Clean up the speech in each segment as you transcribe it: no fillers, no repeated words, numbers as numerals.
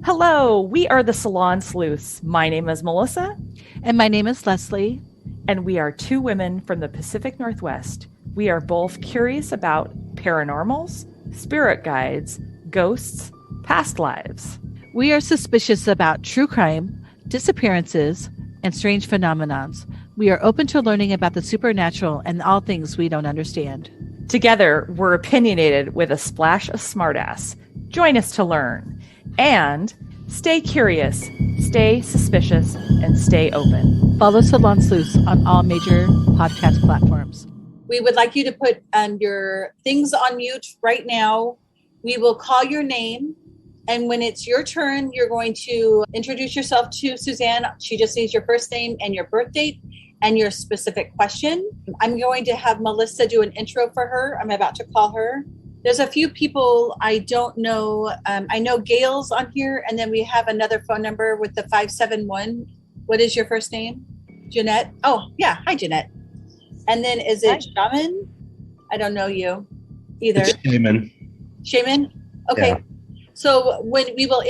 Hello, we are the Salon Sleuths. My name is Melissa. And my name is Leslie. And we are two women from the Pacific Northwest. We are both curious about paranormals, spirit guides, ghosts, past lives. We are suspicious about true crime, disappearances, and strange phenomenons. We are open to learning about the supernatural and all things we don't understand. Together, we're opinionated with a splash of smartass. Join us to learn. And stay curious, stay suspicious, and stay open. Follow Salon Sleuths on all major podcast platforms. We would like you to put your things on mute right now. We will call your name. And when it's your turn, you're going to introduce yourself to Suzanne. She just needs your first name and your birth date and your specific question. I'm going to have Melissa do an intro for her. I'm about to call her. There's a few people I don't know. I know Gail's on here, and then we have another phone number with the 571. What is your first name? Jeanette? Oh, yeah. Hi, Jeanette. And then is it Shaman? I don't know you either. Shaman. Shaman? Okay. Yeah. So when we will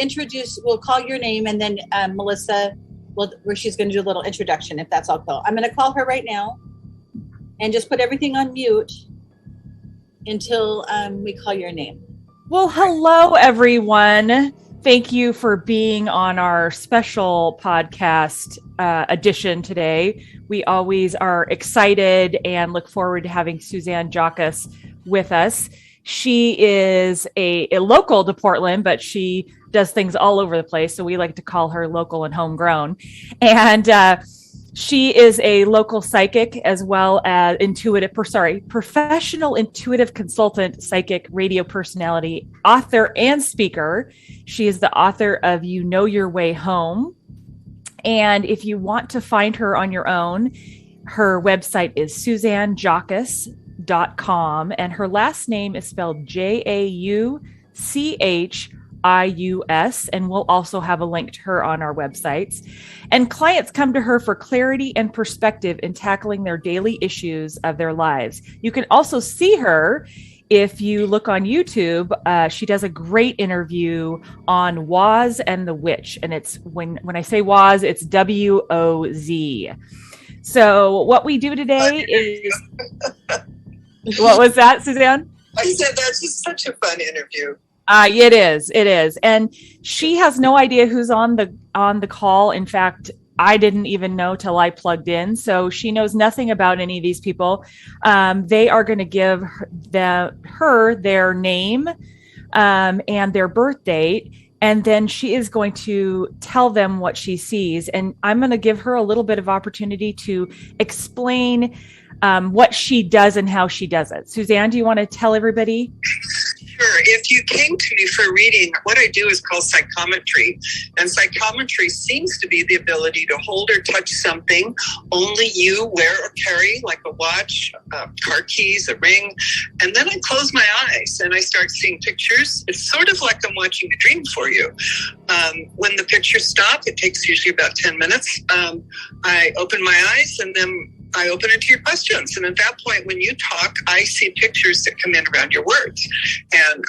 we'll call your name, and then Melissa, where she's going to do a little introduction, if that's all cool. I'm going to call her right now and just put everything on mute until we call your name. Well, hello, everyone. Thank you for being on our special podcast edition today. We always are excited and look forward to having Suzanne Jauchius with us. She is a local to Portland, but she does things all over the place. So we like to call her local and homegrown. And she is a local psychic as well as professional intuitive consultant, psychic, radio personality, author, and speaker. She is the author of You Know Your Way Home. And if you want to find her on your own, her website is SuzanneJauchius.com, and her last name is spelled Jauchius, and we'll also have a link to her on our websites. And clients come to her for clarity and perspective in tackling their daily issues of their lives. You can also see her if you look on YouTube. She does a great interview on Woz and the Witch, and it's when I say Woz, it's WOZ. So what we do today is what was that, Suzanne? I said that's just such a fun interview. It is. And she has no idea who's on the call. In fact, I didn't even know till I plugged in. So she knows nothing about any of these people. They are going to give her their name and their birth date. And then she is going to tell them what she sees. And I'm going to give her a little bit of opportunity to explain what she does and how she does it. Suzanne, do you want to tell everybody? Sure. If you came to me for reading, what I do is called psychometry. And psychometry seems to be the ability to hold or touch something only you wear or carry, like a watch, car keys, a ring. And then I close my eyes and I start seeing pictures. It's sort of like I'm watching a dream for you. When the pictures stop, it takes usually about 10 minutes. I open my eyes and then I open it to your questions. And at that point, when you talk, I see pictures that come in around your words. And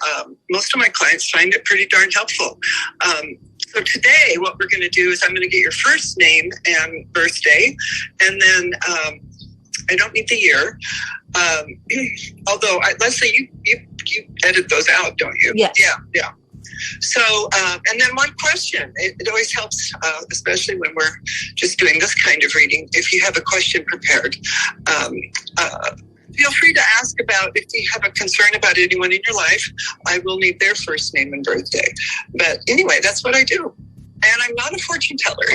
most of my clients find it pretty darn helpful. So today, what we're going to do is I'm going to get your first name and birthday. And then I don't need the year. Although, Leslie, you edit those out, don't you? Yes. Yeah. So, and then one question, it always helps, especially when we're just doing this kind of reading, if you have a question prepared, feel free to ask about if you have a concern about anyone in your life. I will need their first name and birthday. But anyway, that's what I do. And I'm not a fortune teller.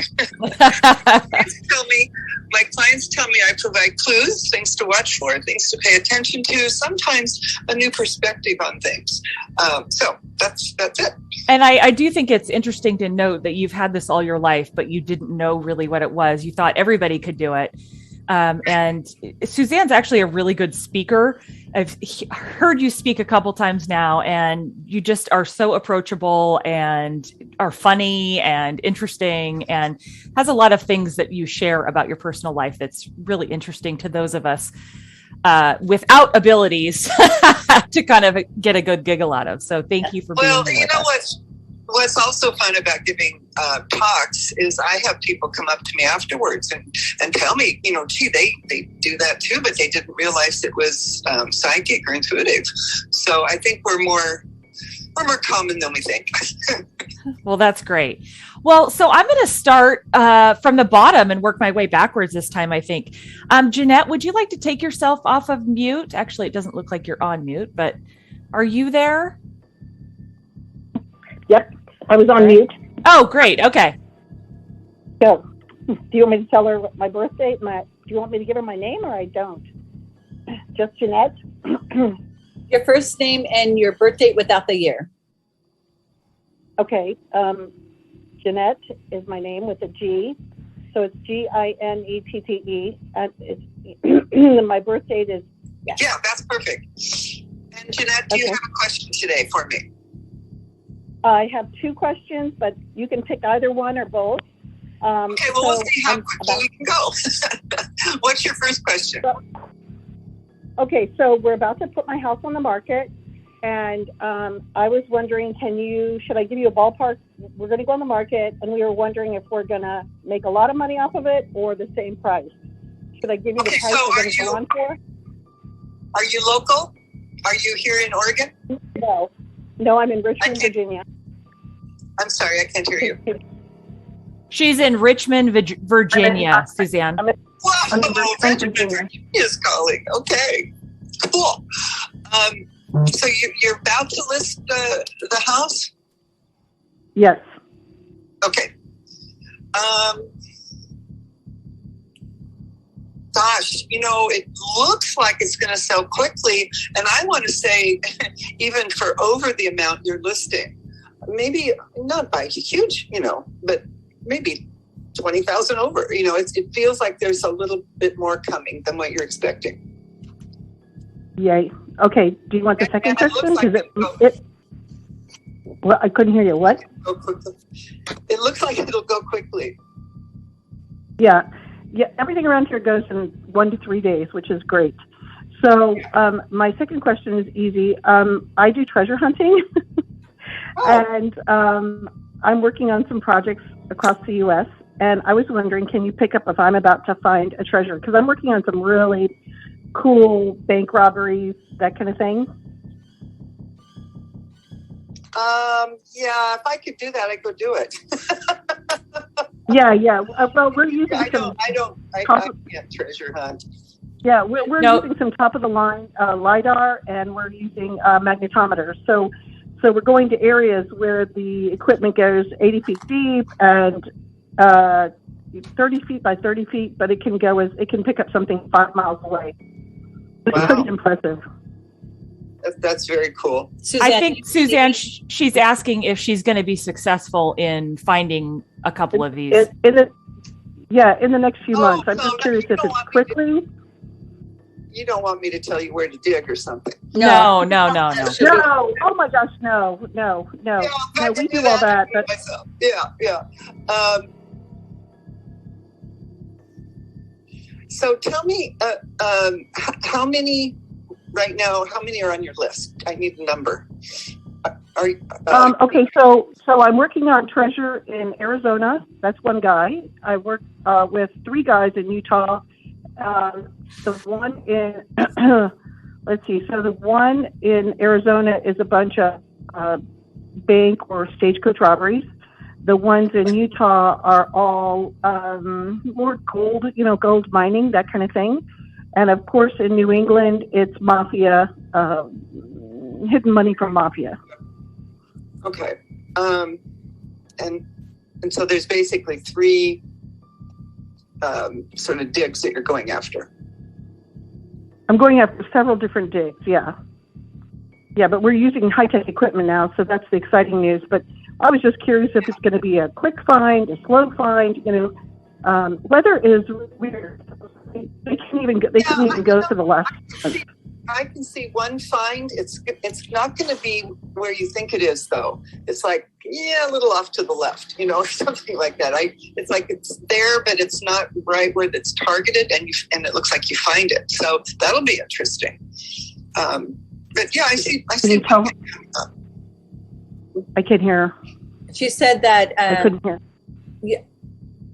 My clients tell me I provide clues, things to watch for, things to pay attention to, sometimes a new perspective on things. So that's it. And I do think it's interesting to note that you've had this all your life, but you didn't know really what it was. You thought everybody could do it. And Suzanne's actually a really good speaker. I've heard you speak a couple times now, and you just are so approachable and are funny and interesting and has a lot of things that you share about your personal life that's really interesting to those of us without abilities to kind of get a good giggle out of. So thank you for being here. Well, you know what? What's also fun about giving talks is I have people come up to me afterwards and tell me, gee, they do that too, but they didn't realize it was psychic or intuitive. So I think we're more common than we think. Well, that's great. Well, so I'm going to start from the bottom and work my way backwards this time, I think. Jeanette, would you like to take yourself off of mute? Actually, it doesn't look like you're on mute, but are you there? Yep, I was on mute. Oh, great. Okay. So, do you want me to tell her my birthday? Do you want me to give her my name or I don't? Just Jeanette? Your first name and your birth date without the year. Okay. Jeanette is my name with a G. So it's Ginette. And my birth date is... Yeah, that's perfect. And Jeanette, do you have a question today for me? I have two questions, but you can pick either one or both. Okay, well, we'll see how quickly we can go. What's your first question? So we're about to put my house on the market, and I was wondering, should I give you a ballpark? We're going to go on the market, and we were wondering if we're going to make a lot of money off of it or the same price. Should I give you the price we're going to go on for? Are you local? Are you here in Oregon? No, I'm in Richmond, Virginia. I'm sorry, I can't hear you. She's in Richmond, Virginia, Suzanne. Wow, Richmond, Virginia is calling. Okay, cool. So you're about to list the house? Yes. Okay. Gosh, it looks like it's going to sell quickly. And I want to say, even for over the amount you're listing, maybe not by huge, but maybe 20,000 over. It feels like there's a little bit more coming than what you're expecting. Yay. Okay. Do you want the second question? Well, I couldn't hear you. What? It looks like it'll go quickly. Yeah. Yeah, everything around here goes in 1 to 3 days, which is great. So my second question is easy. I do treasure hunting, and I'm working on some projects across the U.S., and I was wondering, can you pick up if I'm about to find a treasure? Because I'm working on some really cool bank robberies, that kind of thing. Yeah, if I could do that, I'd go do it. Yeah. Well, we're using I can't treasure hunt. Yeah, we're using some top of the line LiDAR, and we're using magnetometers. So we're going to areas where the equipment goes 80 feet deep and 30 feet by 30 feet, but it can pick up something 5 miles away. It's pretty impressive. That's very cool. Suzanne, I think Suzanne, she's asking if she's going to be successful in finding a couple of these. In the next few months. I'm just curious if it's quickly. You don't want me to tell you where to dig or something. No. No. Oh my gosh, no. No, we do all that. But yeah. So tell me, how many right now? How many are on your list? I need a number. Okay, so I'm working on treasure in Arizona. That's one guy. I work with 3 guys in Utah. The one in let's see. So the one in Arizona is a bunch of bank or stagecoach robberies. The ones in Utah are all more gold mining, that kind of thing. And of course, in New England, it's mafia, hidden money from mafia. Okay. And so there's basically 3 sort of digs that you're going after. I'm going after several different digs, yeah. Yeah, but we're using high-tech equipment now, so that's the exciting news. But I was just curious if it's going to be a quick find, a slow find. Weather is weird. They couldn't even go to the last one. I can see one find. It's not going to be where you think it is, though. It's like, a little off to the left, or something like that. It's like it's there, but it's not right where it's targeted, and it looks like you find it. So that'll be interesting. But yeah, I see. I can hear. She said that. I couldn't hear. Yeah,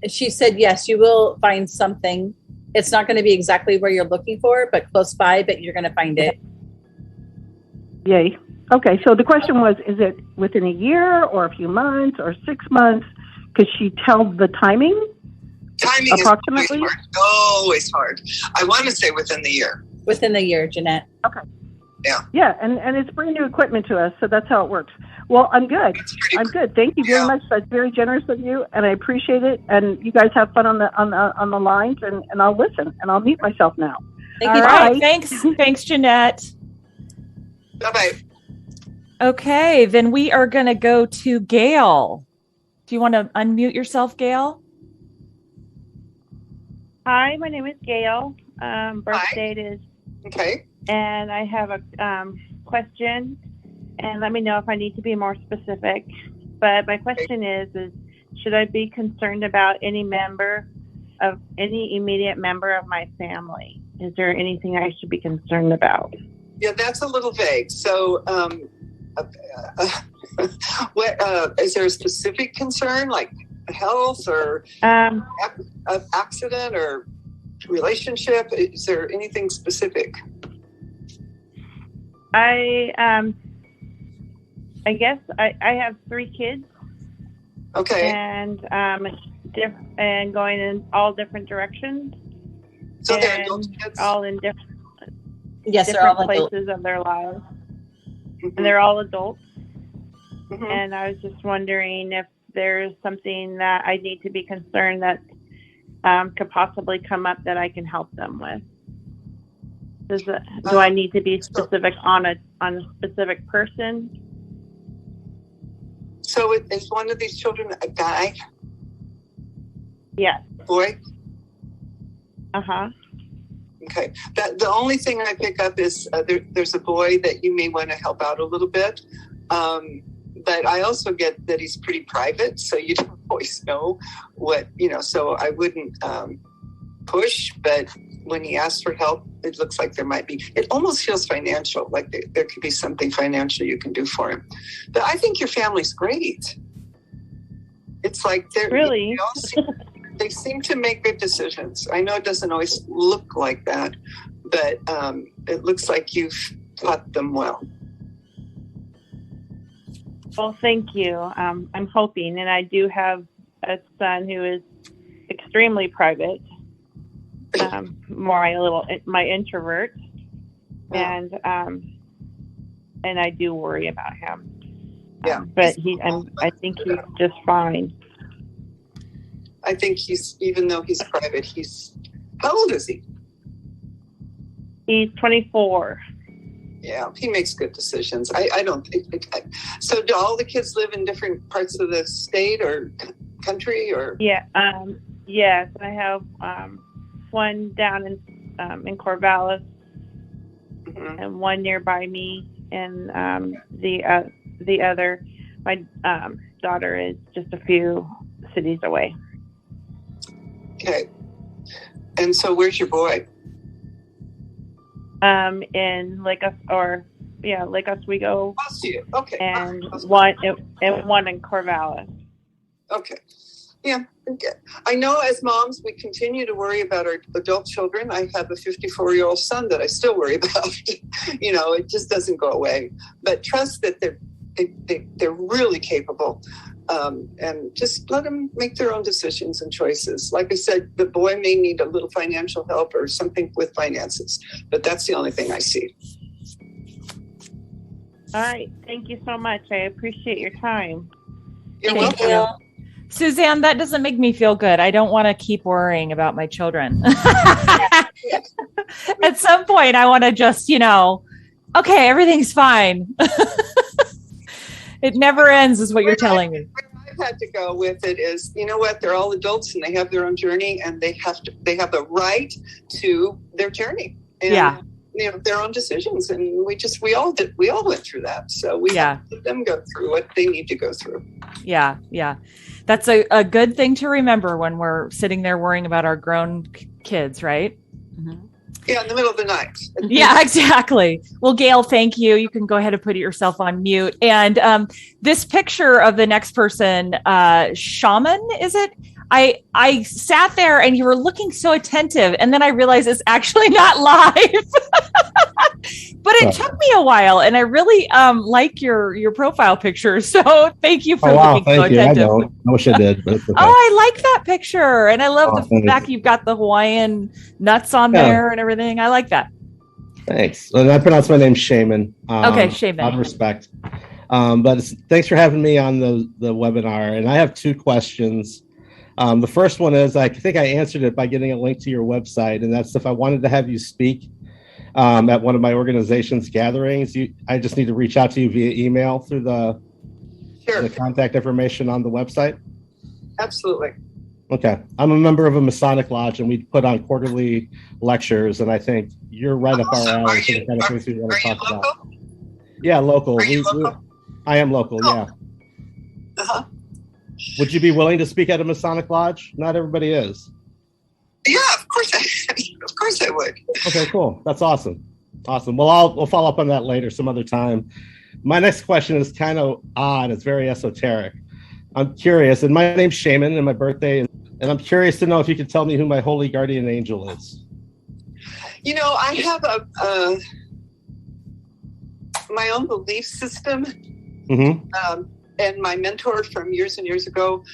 she said yes. You will find something. It's not going to be exactly where you're looking for, but close by. But you're going to find it. Yay. Okay, so the question was, is it within a year or a few months or 6 months? Could she tell the timing? Timing approximately? is always hard. I want to say within the year. Within the year, Jeanette. Okay. Yeah. Yeah, and it's brand new equipment to us, so that's how it works. Well, I'm good. I'm good. Thank you very much. That's very generous of you, and I appreciate it. And you guys have fun on the lines, and I'll listen, and I'll mute myself now. Thank you. All right. Thanks, Jeanette. Bye-bye. Okay, then we are going to go to Gail. Do you want to unmute yourself, Gail? Hi, my name is Gail. Birth date is okay, and I have a question, and let me know if I need to be more specific. But my question is should I be concerned about any immediate member of my family? Is there anything I should be concerned about? Yeah, that's a little vague. So, what is there a specific concern, like health or accident or relationship? Is there anything specific? I guess I have 3 kids. Okay. And and going in all different directions. So they're adult kids? All in different they're all places of their lives. Mm-hmm. And they're all adults. Mm-hmm. And I was just wondering if there's something that I need to be concerned that could possibly come up that I can help them with. Do I need to be specific on a specific person? So is one of these children a guy? Yes. Boy? Uh-huh. Okay. The only thing I pick up is there's a boy that you may want to help out a little bit. But I also get that he's pretty private, so you don't always know what, so I wouldn't push, but when he asks for help, it looks like there might be, it almost feels financial, like there could be something financial you can do for him. But I think your family's great. It's like they're really, they seem to make good decisions. I know it doesn't always look like that, but it looks like you've taught them well. Well, thank you. I'm hoping, and I do have a son who is extremely private, my introvert, and I do worry about him. Yeah, but I think he's just fine. I think even though he's private, how old is he? He's 24. Yeah, he makes good decisions. I don't think. So, do all the kids live in different parts of the state or country, or? Yeah. Yes, I have one down in Corvallis, mm-hmm. and one nearby me, and the other, my daughter is just a few cities away. Okay. And so, where's your boy? In Lake Oswego. Close to you. Okay. And one in Corvallis. Okay. Yeah. I know as moms, we continue to worry about our adult children. I have a 54-year-old son that I still worry about. It just doesn't go away. But trust that they're really capable. And just let them make their own decisions and choices. Like I said, the boy may need a little financial help or something with finances, but that's the only thing I see. All right. Thank you so much. I appreciate your time. You're welcome. Suzanne, that doesn't make me feel good. I don't want to keep worrying about my children. At some point, I want to just, okay, everything's fine. It never ends is what you're telling me. Where I've had to go with it is, you know what? They're all adults and they have their own journey, and they have a right to their journey. And, their own decisions. And we all went through that. So we have to let them go through what they need to go through. Yeah. Yeah. That's a good thing to remember when we're sitting there worrying about our grown kids, right? Mm-hmm. Yeah, in the middle of the night. Yeah, exactly. Well, Gail, thank you. You can go ahead and put yourself on mute. And this picture of the next person, Shaman, is it? I sat there and you were looking so attentive, and then I realized it's actually not live. But it took me a while, and I really like your profile picture. So thank you for looking so attentive. I wish I did, but it's okay. Oh, I like that picture, and I love the fact you've got the Hawaiian nuts on there and everything. I like that. Thanks. And I pronounce my name Shaman. Okay, Shaman. Out of respect. But thanks for having me on the webinar. And I have two questions. The first one is, I think I answered it by getting a link to your website, and that's if I wanted to have you speak at one of my organization's gatherings, I just need to reach out to you via email through the contact information on the website. Absolutely. Okay. I'm a member of a Masonic lodge, and we put on quarterly lectures, and I think you're right up our alley for the kind of things we want to talk about. Yeah, local. I am local, yeah. Uh-huh. Would you be willing to speak at a Masonic lodge? Not everybody is. Yeah, of course I would. Okay, cool. That's awesome. Awesome. Well, we'll follow up on that later, some other time. My next question is kind of odd. It's very esoteric. I'm curious, and my name's Shaman, and my birthday, and I'm curious to know if you could tell me who my holy guardian angel is. You know, I have my own belief system, and my mentor from years and years ago,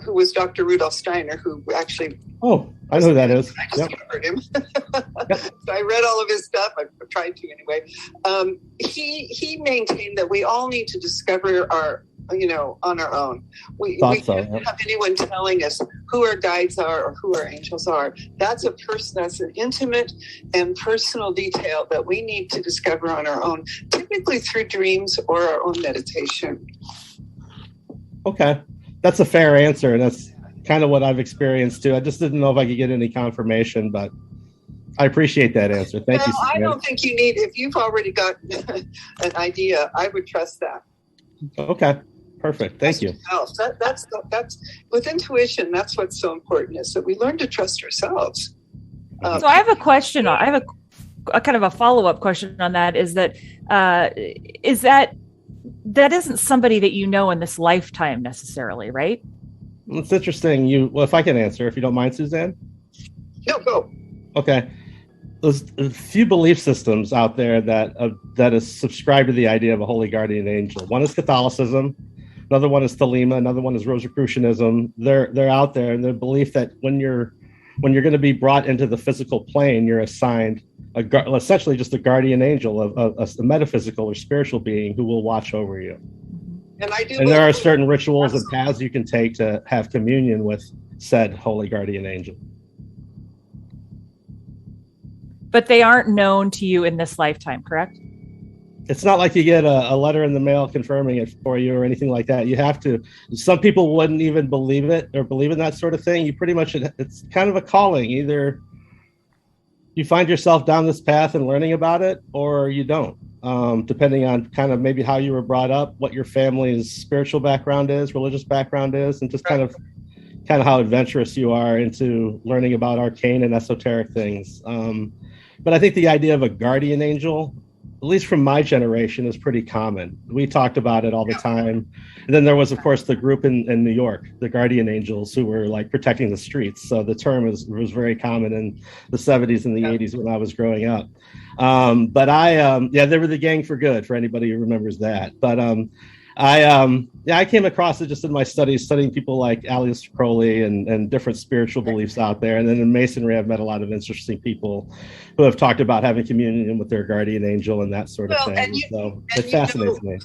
who was Dr. Rudolf Steiner, who actually... Oh, I know who that is. I discovered him. So I read all of his stuff. I tried to anyway. He maintained that we all need to discover on our own. We can't have anyone telling us who our guides are or who our angels are. That's an intimate and personal detail that we need to discover on our own, typically through dreams or our own meditation. Okay. That's a fair answer, and that's kind of what I've experienced too. I just didn't know if I could get any confirmation, but I appreciate that answer. Thank you, Suzanne. I don't think you need, if you've already got an idea, I would trust that. Okay. Perfect. Thank you. That's with intuition. That's what's so important, is that we learn to trust ourselves. So I have a question. I have a kind of a follow-up question on that. Is that isn't somebody that you know in this lifetime necessarily, right? It's interesting. Well, if I can answer, if you don't mind, Suzanne. No, go. Okay. There's a few belief systems out there that is subscribed to the idea of a holy guardian angel. One is Catholicism. Another one is Thelema. Another one is Rosicrucianism. They're out there, and the belief that when you're going to be brought into the physical plane, you're assigned essentially just a guardian angel, a metaphysical or spiritual being who will watch over you. And there are certain rituals and paths you can take to have communion with said holy guardian angel. But they aren't known to you in this lifetime, correct? It's not like you get a letter in the mail confirming it for you or anything like that. You have to. Some people wouldn't even believe it or believe in that sort of thing. You pretty much, it's kind of a calling. Either you find yourself down this path and learning about it, or you don't, depending on kind of maybe how you were brought up, what your family's spiritual background is, religious background is, and just kind of how adventurous you are into learning about arcane and esoteric things. But I think the idea of a guardian angel, at least from my generation, is pretty common. We talked about it all the time. And then there was, of course, the group in New York, the guardian angels, who were like protecting the streets. So the term was very common in the 70s and the 80s when I was growing up. But they were the gang for good, for anybody who remembers that. But I came across it just in my studies, studying people like Aleister Crowley and different spiritual beliefs out there. And then in Masonry, I've met a lot of interesting people who have talked about having communion with their guardian angel and that sort of thing. So it fascinates me.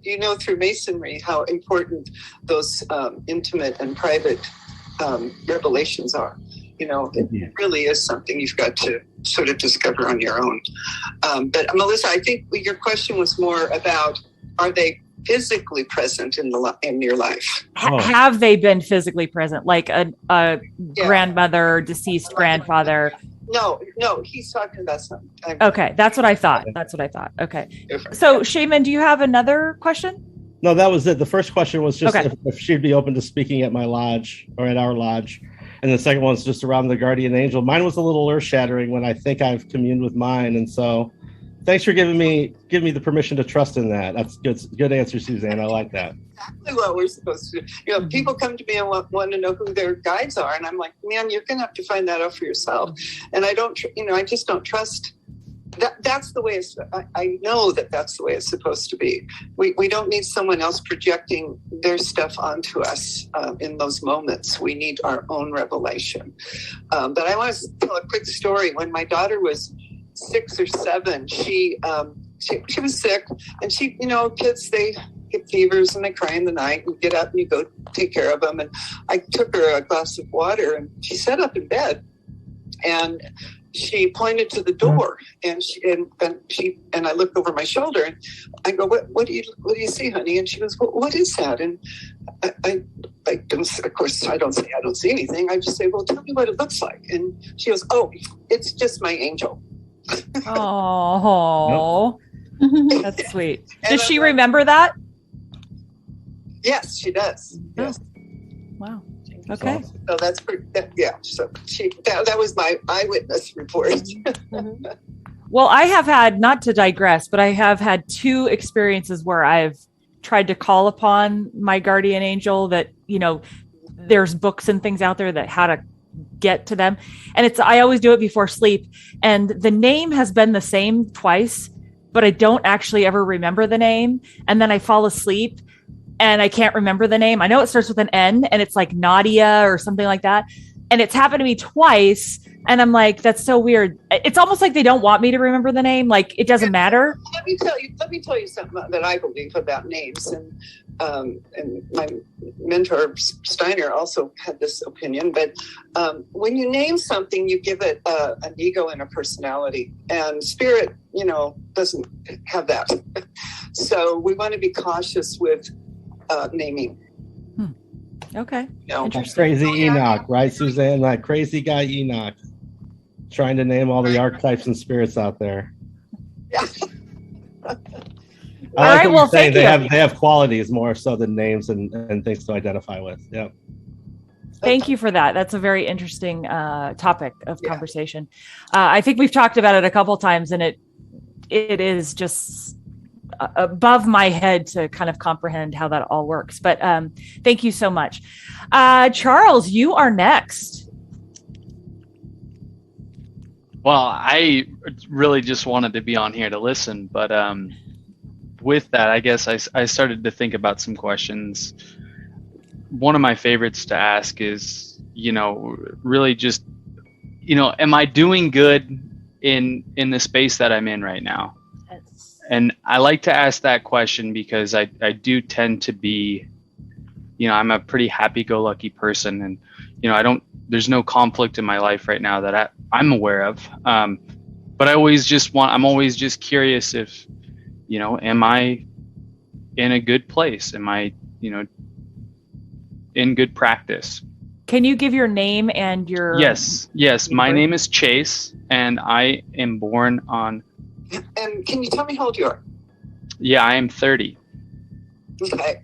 You know, through Masonry, how important those intimate and private revelations are. You know, it really is something you've got to sort of discover on your own. But Melissa, I think your question was more about, are they physically present in your life? Have they been physically present, like a grandmother, deceased grandfather? No, he's talking about something. Okay, that's what I thought. Okay. So, Shaman, do you have another question? No, that was it. The first question was just if she'd be open to speaking at my lodge or at our lodge. and the second one's just around the guardian angel. Mine was a little earth-shattering when I think I've communed with mine, and so thanks for giving me the permission to trust in that. That's good answer, Suzanne. I like that. Exactly what we're supposed to do. You know, people come to me and want to know who their guides are, and I'm like, man, you're going to have to find that out for yourself. And I just don't trust. That's the way I know that's the way it's supposed to be. We don't need someone else projecting their stuff onto us in those moments. We need our own revelation. But I want to tell a quick story. When my daughter was 6 or 7, she was sick, and she, kids, they get fevers and they cry in the night, and you get up and you go take care of them. And I took her a glass of water, and she sat up in bed, and she pointed to the door, and I looked over my shoulder, and I go, what do you see, honey? And she goes, well, what is that? And I don't, of course, I don't say I don't see anything. I just say, well, tell me what it looks like. And she goes, oh, it's just my angel. Oh, that's sweet. Does she remember that? Yes, she does. Yes. Wow. Okay. So that's pretty. So that was my eyewitness report. Well, I have had, not to digress, but I have had 2 experiences where I've tried to call upon my guardian angel. That there's books and things out there that how to get to them, and I always do it before sleep. And the name has been the same twice, but I don't actually ever remember the name. And then I fall asleep and I can't remember the name. I know it starts with an N, and it's like Nadia or something like that. And it's happened to me twice. And I'm like, that's so weird. It's almost like they don't want me to remember the name. Like, it doesn't matter. Let me tell you something that I believe about names. And my mentor Steiner also had this opinion. But when you name something, you give it an ego and a personality. And spirit, doesn't have that. So we want to be cautious with naming. Okay. That crazy Enoch, right, Suzanne? That crazy guy Enoch, trying to name all the archetypes and spirits out there. Yeah. All right. Well, thank you. They have qualities more so than names and things to identify with. Yeah. Thank you for that. That's a very interesting topic of conversation. I think we've talked about it a couple times, and it is just above my head to kind of comprehend how that all works. But thank you so much. Charles, you are next. Well, I really just wanted to be on here to listen, but with that, I guess I started to think about some questions. One of my favorites to ask is, really just, am I doing good in the space that I'm in right now? And I like to ask that question because I do tend to be, I'm a pretty happy-go-lucky person, and there's no conflict in my life right now that I'm aware of. But I'm always just curious if, am I in a good place? Am I, in good practice? Can you give your name and your... Yes. My name is Chase, and I am born on... And can you tell me how old you are? Yeah, I am 30. Okay.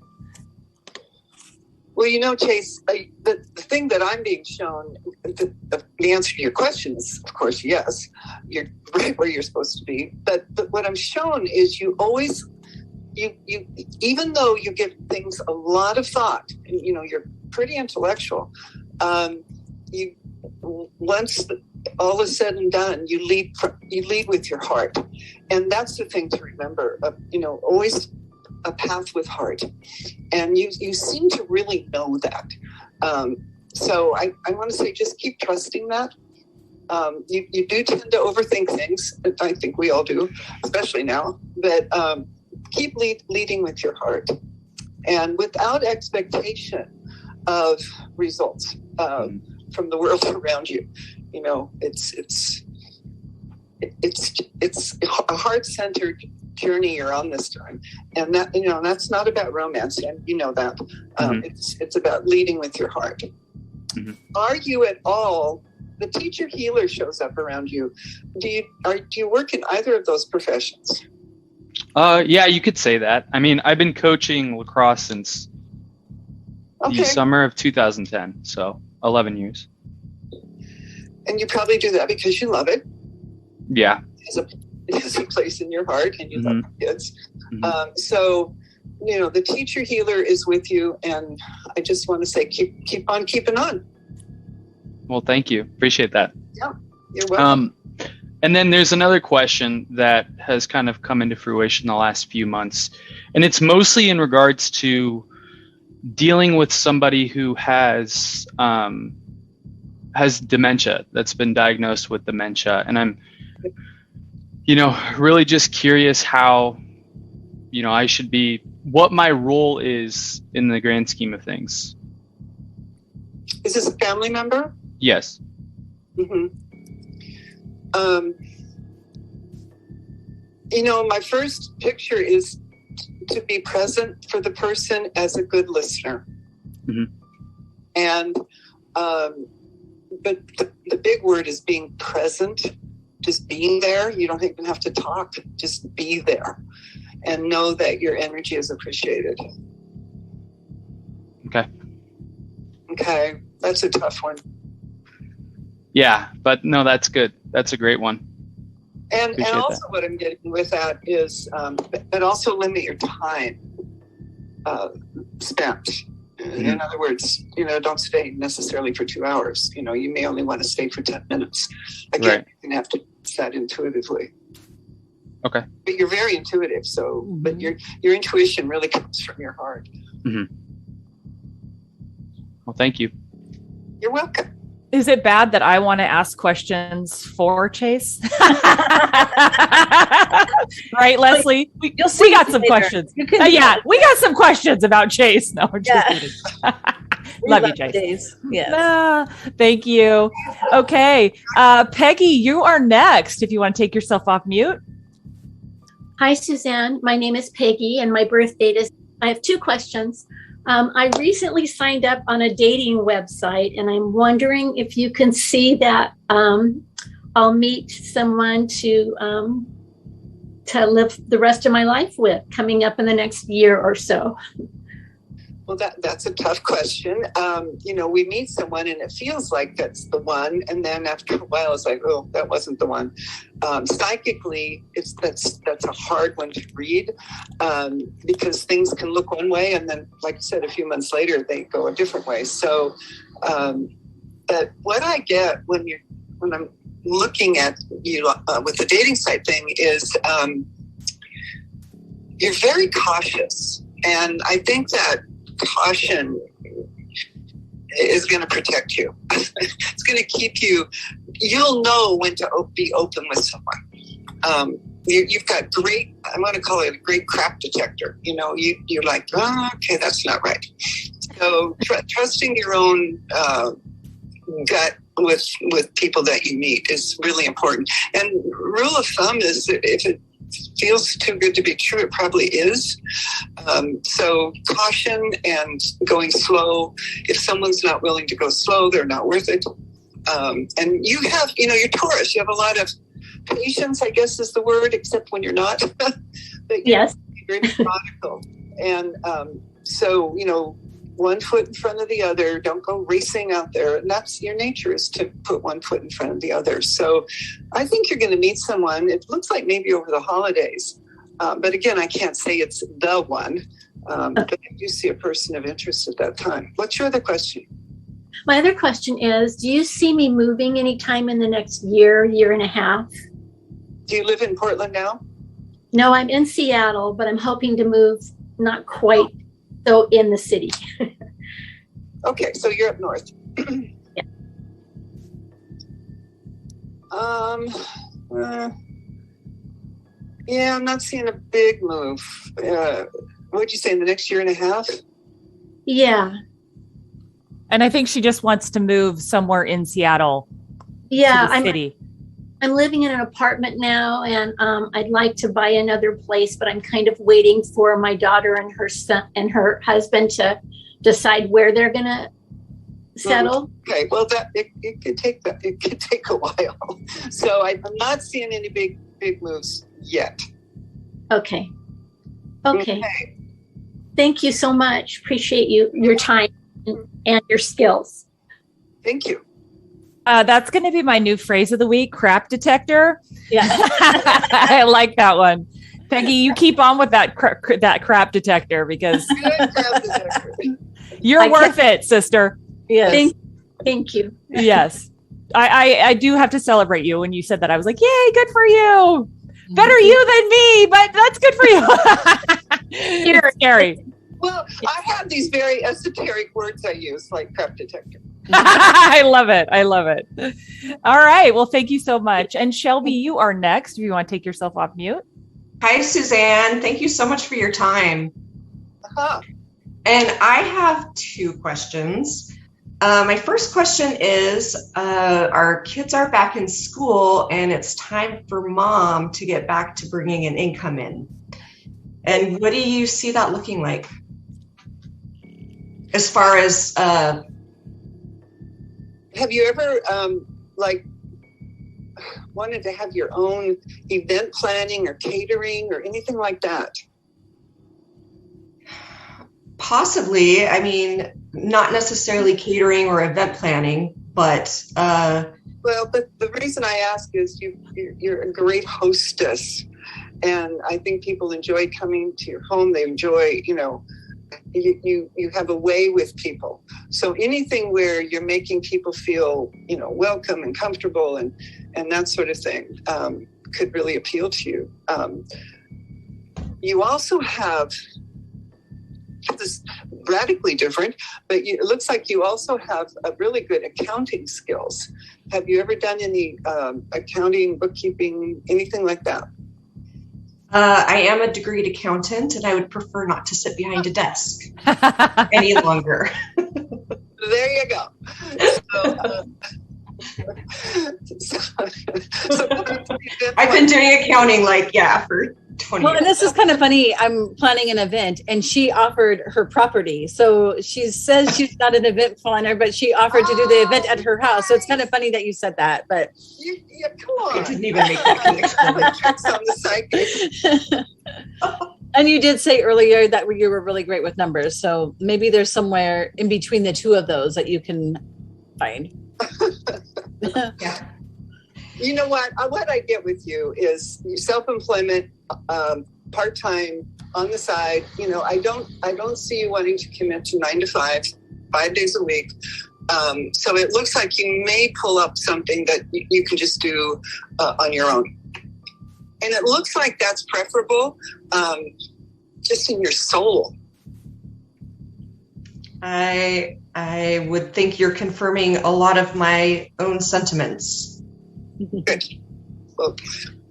Well, Chase, the thing that I'm being shown, the answer to your question is, of course, yes. You're right where you're supposed to be. But what I'm shown is you always, you even though you give things a lot of thought, and, you're pretty intellectual, once all is said and done, you lead with your heart. And that's the thing to remember, always a path with heart. And you seem to really know that. So I want to say, just keep trusting that. You do tend to overthink things. I think we all do, especially now. But keep leading with your heart. And without expectation of results from the world around you. It's a heart-centered journey you're on this time, and that that's not about romance, and that it's about leading with your heart. Mm-hmm. Are you at all? The teacher healer shows up around you. Do you work in either of those professions? Yeah, you could say that. I mean, I've been coaching lacrosse since the summer of 2010, so 11 years. And you probably do that because you love it. Yeah. It is a place in your heart, and you love kids. Mm-hmm. So, the teacher healer is with you, and I just want to say, keep on keeping on. Well, thank you. Appreciate that. Yeah, you're welcome. And then there's another question that has kind of come into fruition the last few months, and it's mostly in regards to dealing with somebody who has dementia, that's been diagnosed with dementia. And I'm, really just curious how, I should be, what my role is in the grand scheme of things. Is this a family member? Yes. Mm-hmm. My first picture is to be present for the person as a good listener. Mm-hmm. And, but the big word is being present, just being there. You don't even have to talk, just be there and know that your energy is appreciated. Okay. That's a tough one. Yeah, but no, that's good. That's a great one. And also what I'm getting with that is, but also limit your time spent. Mm-hmm. In other words, don't stay necessarily for 2 hours. You may only want to stay for 10 minutes. Again, right. You can have to set intuitively. Okay. But you're very intuitive, so, but your intuition really comes from your heart. Mm-hmm. Well, thank you. You're welcome. Is it bad that I want to ask questions for Chase? Right, Leslie? We got some questions. We got some questions about Chase. No, we're just kidding. Love you, Chase. Yes. Thank you. Okay. Peggy, you are next if you want to take yourself off mute. Hi, Suzanne. My name is Peggy, and my birth date is, I have 2 questions. I recently signed up on a dating website, and I'm wondering if you can see that I'll meet someone to live the rest of my life with coming up in the next year or so. Well, that's a tough question. We meet someone and it feels like that's the one. And then after a while, it's like, oh, that wasn't the one. Psychically, that's a hard one to read because things can look one way. And then, like you said, a few months later, they go a different way. So but what I get when I'm looking at you with the dating site thing is you're very cautious. And I think that caution is going to protect you. It's going to keep you. You'll know when to be open with someone. You've got great. I'm going to call it a great crap detector. You're like, oh, okay, that's not right. So trusting your own gut with people that you meet is really important. And rule of thumb is that if it feels too good to be true, it probably is. So caution and going slow. If someone's not willing to go slow, they're not worth it. And you have, you're Taurus. You have a lot of patience, I guess is the word, except when you're not. But yes, you're very methodical. And so, one foot in front of the other. Don't go racing out there. And that's your nature, is to put one foot in front of the other. So I think you're going to meet someone. It looks like maybe over the holidays. But again, I can't say it's the one. But I do see a person of interest at that time. What's your other question? My other question is, do you see me moving anytime in the next year and a half? Do you live in Portland now? No, I'm in Seattle, but I'm hoping to move not quite so in the city. Okay, so you're up north. Yeah. Yeah, I'm not seeing a big move. What'd you say, in the next year and a half? Yeah. And I think she just wants to move somewhere in Seattle. Yeah, to the city. I'm living in an apartment now, and I'd like to buy another place, but I'm kind of waiting for my daughter and her son and her husband to decide where they're going to settle. Okay, well, it could take a while. So I'm not seeing any big moves yet. Okay. Thank you so much. Appreciate your time and your skills. Thank you. That's going to be my new phrase of the week, crap detector. Yeah. I like that one. Peggy, you keep on with that crap detector because you're worth it, sister. Yes. Thank you. Yes. I do have to celebrate you. When you said that, I was like, yay, good for you. Better you than me, but that's good for you. It's scary. Well, I have these very esoteric words I use, like crap detector. I love it. I love it. All right. Well, thank you so much. And Shelby, you are next. If you want to take yourself off mute. Hi, Suzanne. Thank you so much for your time. And I have 2 questions. My first question is, our kids are back in school and it's time for mom to get back to bringing an income in. And what do you see that looking like? As far as... Have you ever, wanted to have your own event planning or catering or anything like that? Possibly. I mean, not necessarily catering or event planning, but... Well, but the reason I ask is you're a great hostess. And I think people enjoy coming to your home. They enjoy, you have a way with people. So anything where you're making people feel, welcome and comfortable and that sort of thing could really appeal to you. You also have this radically different, but it looks like you also have a really good accounting skills. Have you ever done any accounting, bookkeeping, anything like that? I am a degreed accountant, and I would prefer not to sit behind a desk any longer. There you go. So I've been doing accounting for 20 years. And this is kind of funny. I'm planning an event, and she offered her property. So she says she's not an event planner, but she offered to do the event at her house. So it's kind of funny that you said that. But come on. I didn't even make that connection. Tricks on the psychic. And you did say earlier that you were really great with numbers. So maybe there's somewhere in between the 2 of those that you can find. Yeah. You know what I get with you is self-employment, part-time, on the side. I don't see you wanting to commit to 9 to 5 days a week. So it looks like you may pull up something that you can just do on your own. And it looks like that's preferable just in your soul. I would think you're confirming a lot of my own sentiments. Good. Well,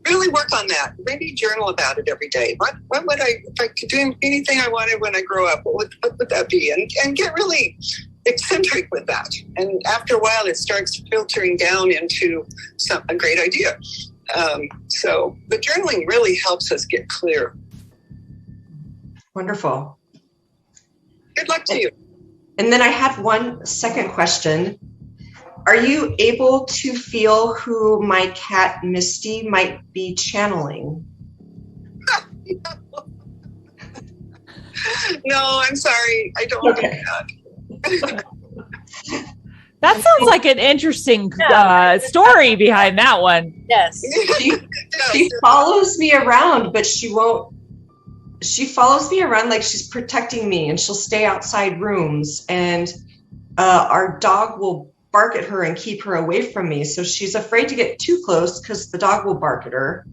really work on that. Maybe journal about it every day. What would if I could do anything I wanted when I grow up, what would that be? And get really eccentric with that. And after a while, it starts filtering down into a great idea. So the journaling really helps us get clear. Wonderful. Good luck to you. And then I had one second question. Are you able to feel who my cat Misty might be channeling? No, I'm sorry. I don't do that. That sounds like an interesting story behind that one. Yes. She follows me around, but she follows me around like she's protecting me, and she'll stay outside rooms, and our dog will bark at her and keep her away from me. So she's afraid to get too close because the dog will bark at her,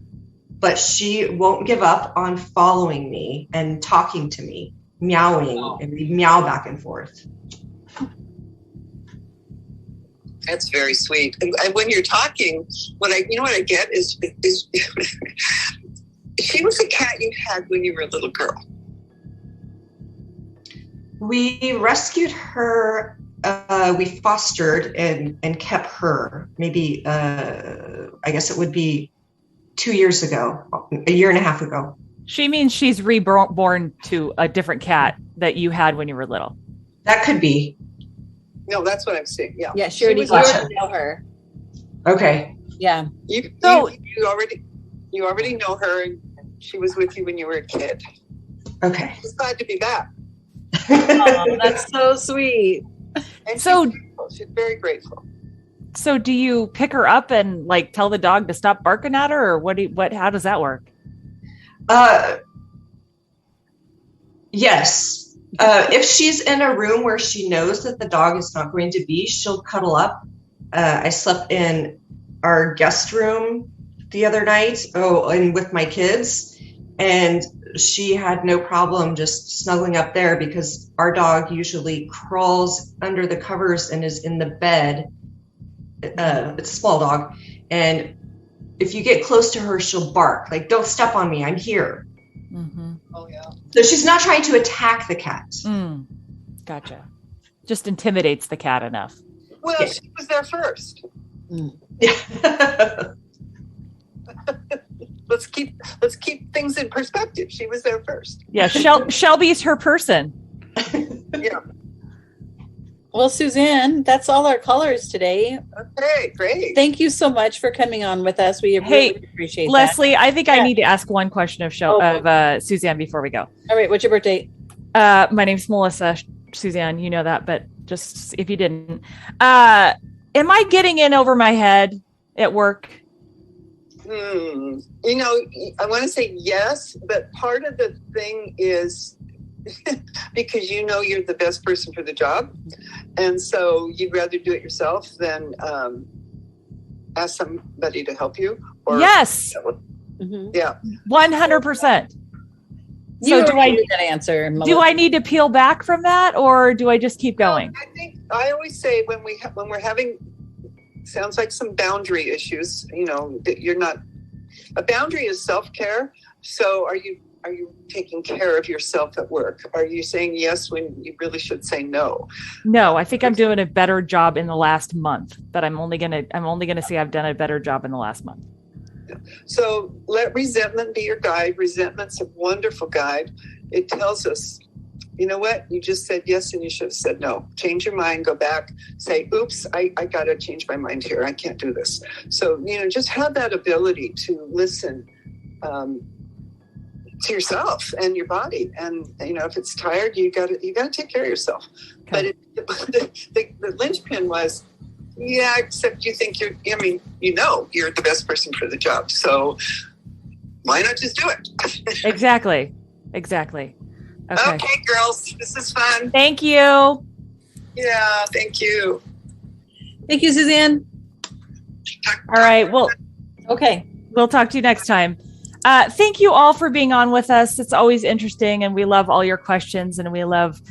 but she won't give up on following me and talking to me, meowing, and we meow back and forth. That's very sweet. And when you're talking, what I get is she was a cat you had when you were a little girl. We rescued her. We fostered and kept her. Maybe I guess it would be 2 years ago, a year and a half ago. She means she's reborn to a different cat that you had when you were little. That could be. No, that's what I'm saying. Yeah. Yeah, she already know her. Okay. Yeah. You already know her, and she was with you when you were a kid. Okay. She's glad to be back. Oh, that's so sweet. And So she's very grateful. So do you pick her up and like tell the dog to stop barking at her, or how does that work? Yes. If she's in a room where she knows that the dog is not going to be, she'll cuddle up. I slept in our guest room the other night, and with my kids, and she had no problem just snuggling up there because our dog usually crawls under the covers and is in the bed. It's a small dog, and if you get close to her, she'll bark like, "Don't step on me, I'm here." Mm-hmm. Oh yeah. So she's not trying to attack the cat. Gotcha. Just intimidates the cat enough. Well, she was there first. Yeah. Let's keep things in perspective. She was there first. Yeah, Shelby's her person. Yeah. Well, Suzanne, that's all our callers today. Okay, great. Thank you so much for coming on with us. We really appreciate that. Leslie, I think I need to ask one question of Suzanne before we go. All right, what's your birthday? My name's Melissa. Suzanne, you know that, but just if you didn't. Am I getting in over my head at work? You know, I want to say yes, but part of the thing is because you know you're the best person for the job, and so you'd rather do it yourself than ask somebody to help you. Yes. Yeah. 100%. So do I need that answer? Melissa? Do I need to peel back from that, or do I just keep going? I think I always say when we're having sounds like some boundary issues, you know, that you're not. A boundary is self-care. So are you taking care of yourself at work? Are you saying yes when you really should say no? No, I think I'm doing a better job in the last month, but I'm only gonna say I've done a better job in the last month. So let resentment be your guide. Resentment's a wonderful guide. It tells us, you know what? You just said yes and you should have said no. Change your mind, go back, say, oops, I got to change my mind here. I can't do this. So, you know, just have that ability to listen to yourself and your body. And, you know, if it's tired, you got to take care of yourself. Okay. But the linchpin was, yeah, except you think you're the best person for the job. So why not just do it? Exactly. Okay, girls, this is fun. Thank you. Yeah, thank you. Thank you, Suzanne. All right. Well, okay. We'll talk to you next time. Thank you all for being on with us. It's always interesting, and we love all your questions, and we love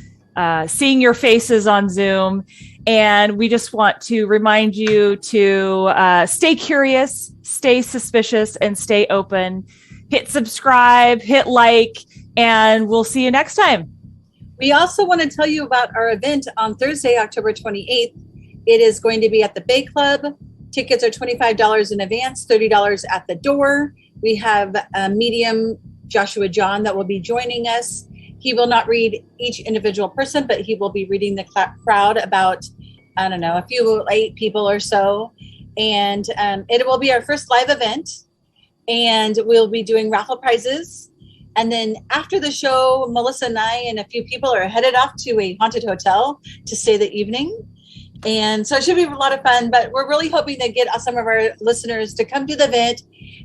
seeing your faces on Zoom. And we just want to remind you to stay curious, stay suspicious, and stay open. Hit subscribe, hit like, and we'll see you next time. We also want to tell you about our event on Thursday, October 28th. It is going to be at the Bay Club. Tickets are $25 in advance, $30 at the door. We have a medium, Joshua John, that will be joining us. He will not read each individual person, but he will be reading the crowd, about, I don't know, 8 people or so. And it will be our first live event. And we'll be doing raffle prizes. And then after the show, Melissa and I and a few people are headed off to a haunted hotel to stay the evening. And so it should be a lot of fun, but we're really hoping to get some of our listeners to come to the event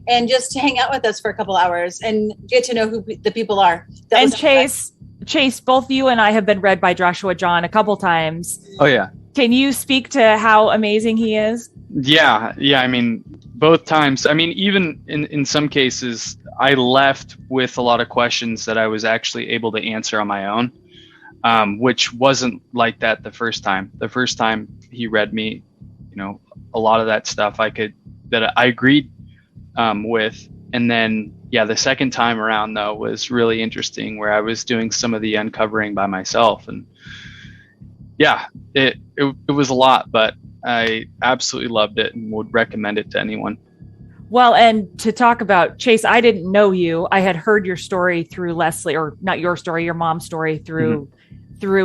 and just to hang out with us for a couple hours and get to know who the people are. And Chase, both you and I have been read by Joshua John a couple times. Oh, yeah. Can you speak to how amazing he is? Yeah. I mean, both times. I mean, even in some cases, I left with a lot of questions that I was actually able to answer on my own, which wasn't like that the first time. The first time he read me, you know, a lot of that stuff I agreed with. And then, the second time around, though, was really interesting, where I was doing some of the uncovering by myself. And it was a lot, but I absolutely loved it and would recommend it to anyone. Well, and to talk about Chase, I didn't know you. I had heard your story through Leslie, or not your story, your mom's story through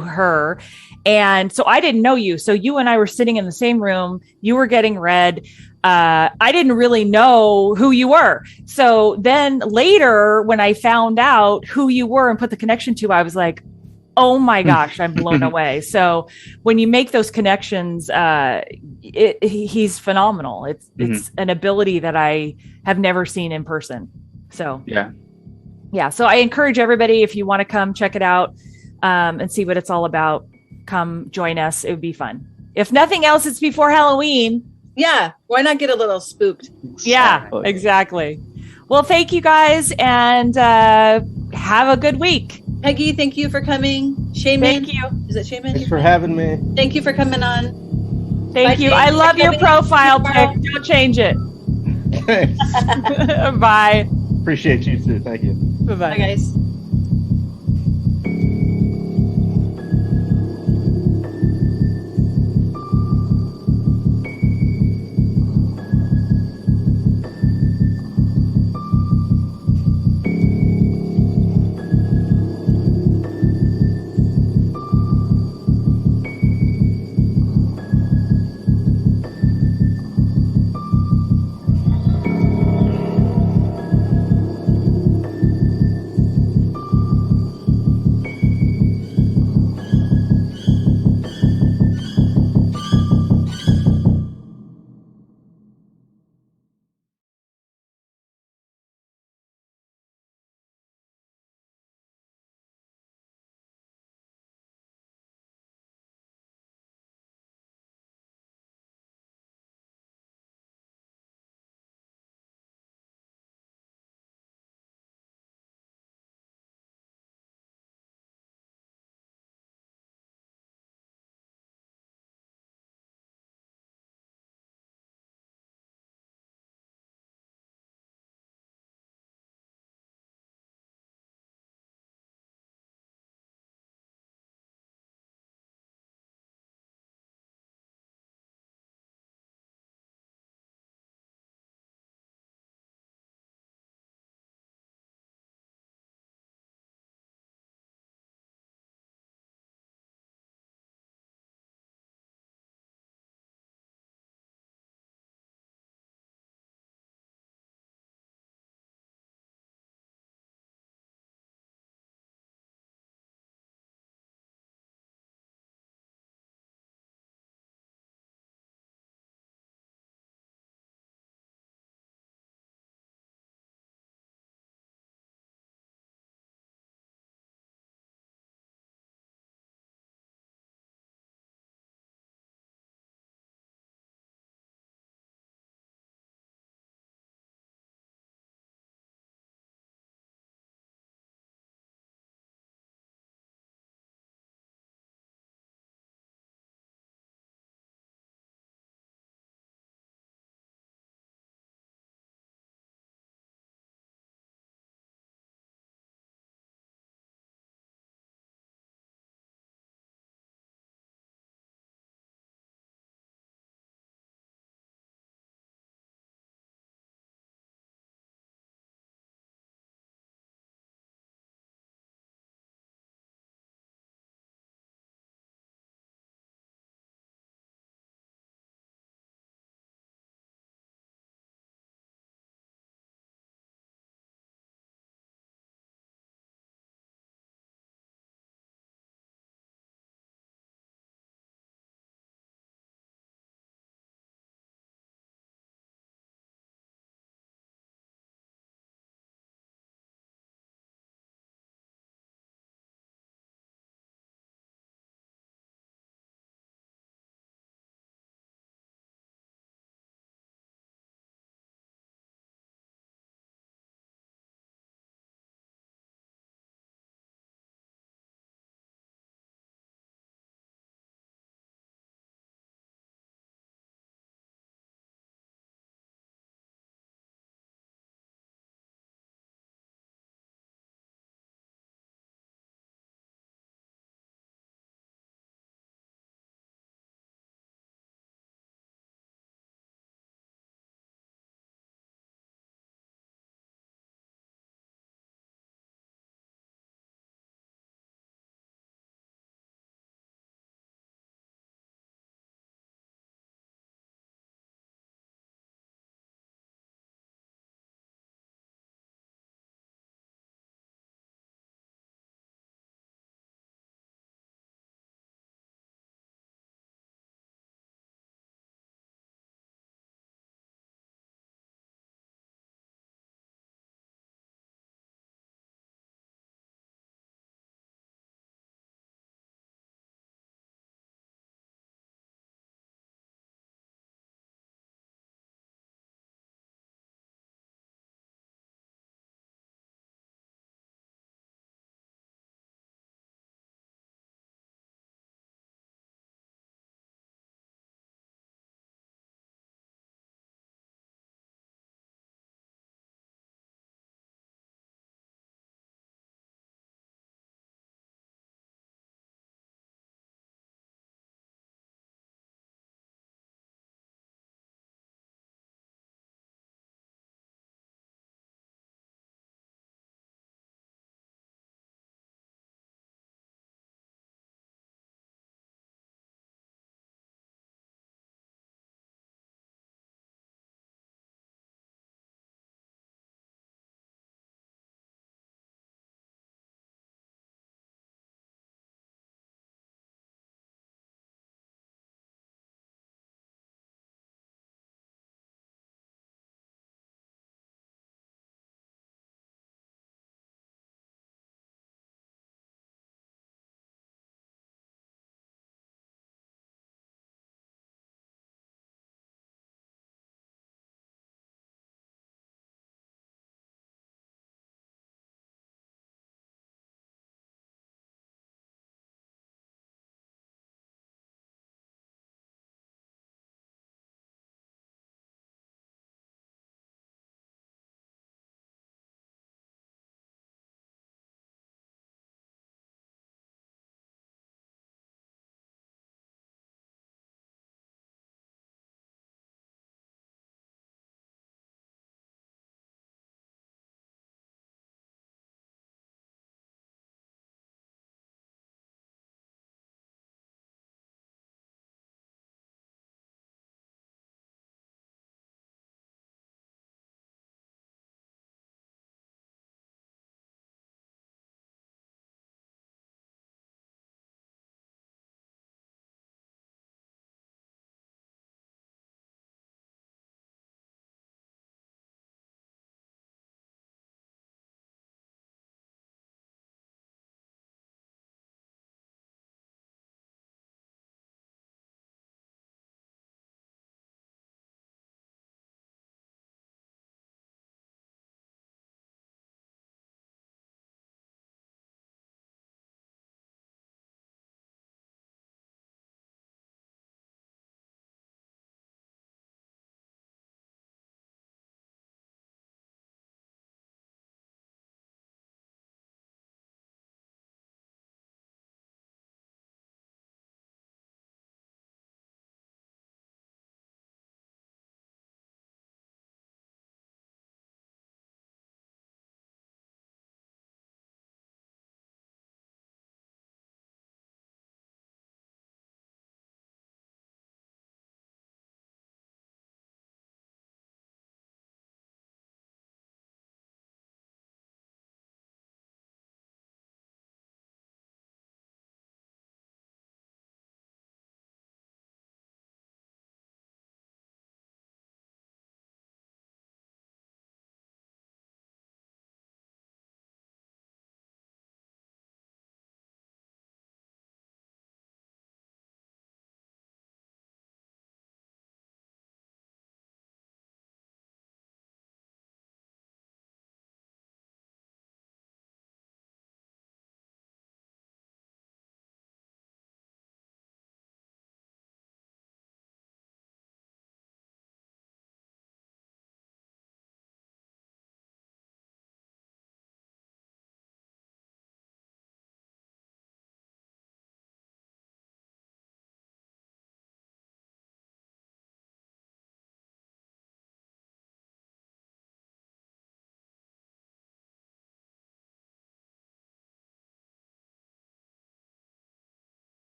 her. And so I didn't know you. So you and I were sitting in the same room. You were getting read. I didn't really know who you were. So then later, when I found out who you were and put the connection to, I was like, oh my gosh, I'm blown away. So when you make those connections, he's phenomenal. It's an ability that I have never seen in person. So yeah. So I encourage everybody, if you want to come check it out and see what it's all about, come join us. It would be fun. If nothing else, it's before Halloween. Yeah. Why not get a little spooked? Yeah, exactly. Well, thank you guys, and have a good week. Peggy, thank you for coming. Shaman. Thank you. Is it Shaman? Thanks for having me. Thank you for coming on. Thank you. I love your profile pic. Don't change it. Thanks. Bye. Appreciate you too. Thank you. Bye-bye. Bye, guys.